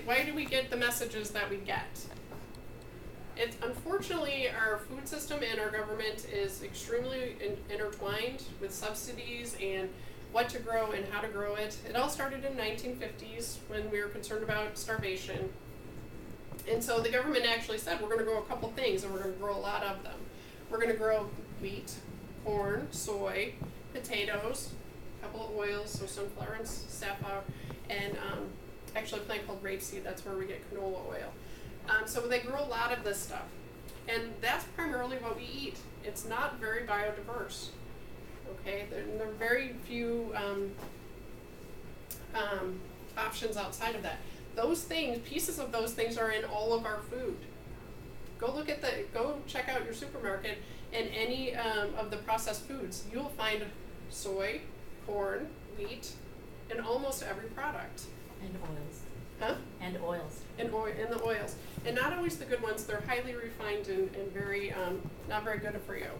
why do we get the messages that we get? It's unfortunately our food system and our government is extremely intertwined with subsidies and what to grow and how to grow it. It all started in the 1950s when we were concerned about starvation. And so the government actually said, we're going to grow a couple things, and we're going to grow a lot of them. We're going to grow wheat, corn, soy, potatoes, a couple of oils, so sunflower and safflower, and actually a plant called rapeseed. That's where we get canola oil. So they grow a lot of this stuff, and that's primarily what we eat. It's not very biodiverse. Okay, there are very few options outside of that. Those things, pieces of those things, are in all of our food. Go check out your supermarket, and any of the processed foods, you'll find soy, corn, wheat, in almost every product. And oils. Huh? And oils. And the oils. And not always the good ones. They're highly refined and very, not very good for you.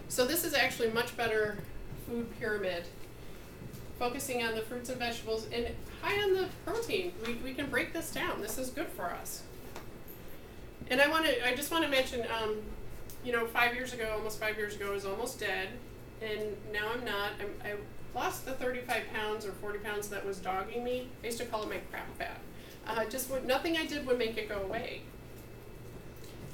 So this is actually a much better food pyramid, focusing on the fruits and vegetables and high on the protein. We can break this down. This is good for us. And I just want to mention, 5 years ago, almost 5 years ago, I was almost dead, and now I'm not. I lost the 35 pounds or 40 pounds that was dogging me. I used to call it my crap fat. Nothing I did would make it go away.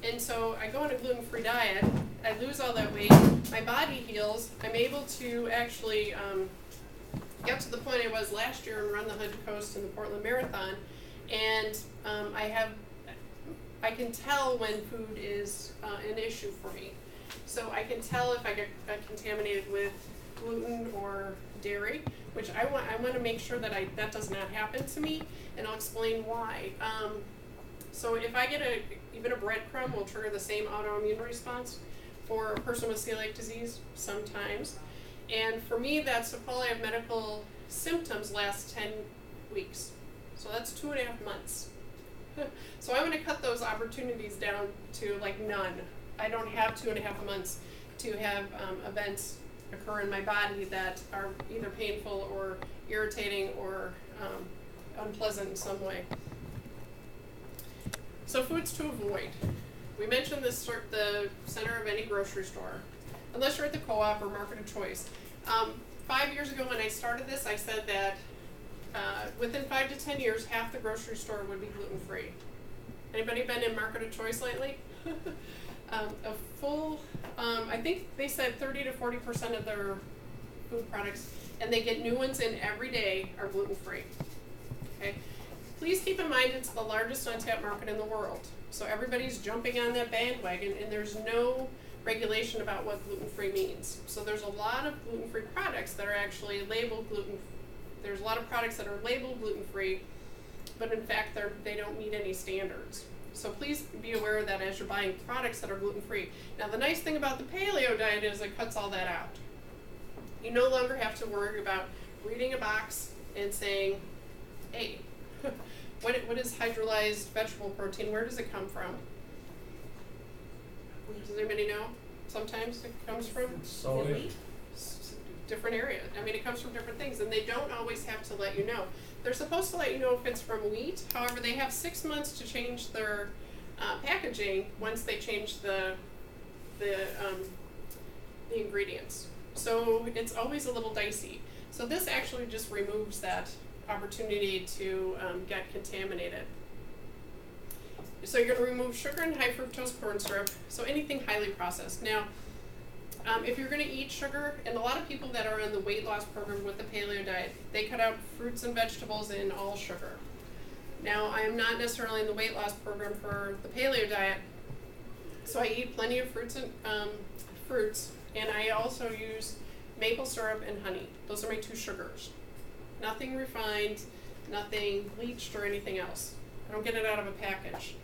And so I go on a gluten-free diet. I lose all that weight. My body heals. I'm able to actually get to the point I was last year and run the 100 Coast and the Portland Marathon. And I can tell when food is an issue for me. So I can tell if I get contaminated with gluten or dairy, which I want to make sure that that does not happen to me, and I'll explain why. So if I get even a breadcrumb will trigger the same autoimmune response for a person with celiac disease sometimes. And for me, that's a probably have medical symptoms last 10 weeks. So that's 2.5 months. So I want to cut those opportunities down to like none. I don't have 2.5 months to have events occur in my body that are either painful or irritating or unpleasant in some way. So foods to avoid. We mentioned the center of any grocery store, unless you're at the co-op or market of choice. 5 years ago when I started this, I said that within 5 to 10 years, half the grocery store would be gluten-free. Anybody been in market of choice lately? I think they said 30 to 40% of their food products, and they get new ones in every day, are gluten-free. Okay. Please keep in mind it's the largest untapped market in the world. So everybody's jumping on that bandwagon, and there's no regulation about what gluten-free means. So there's a lot of gluten-free products that are actually labeled gluten. There's a lot of products that are labeled gluten-free, but in fact they don't meet any standards. So please be aware of that as you're buying products that are gluten-free. Now the nice thing about the paleo diet is it cuts all that out. You no longer have to worry about reading a box and saying, hey, what is hydrolyzed vegetable protein? Where does it come from? Does anybody know? Sometimes it comes from soy. Different areas. I mean, it comes from different things, and they don't always have to let you know. They're supposed to let you know if it's from wheat. However, they have 6 months to change their packaging once they change the ingredients. So it's always a little dicey. So this actually just removes that opportunity to get contaminated. So you're going to remove sugar and high fructose corn syrup, so anything highly processed. Now, if you're going to eat sugar, and a lot of people that are in the weight loss program with the paleo diet, they cut out fruits and vegetables and all sugar. Now, I am not necessarily in the weight loss program for the paleo diet, so I eat plenty of fruits, and I also use maple syrup and honey. Those are my 2 sugars. Nothing refined, nothing bleached or anything else. I don't get it out of a package.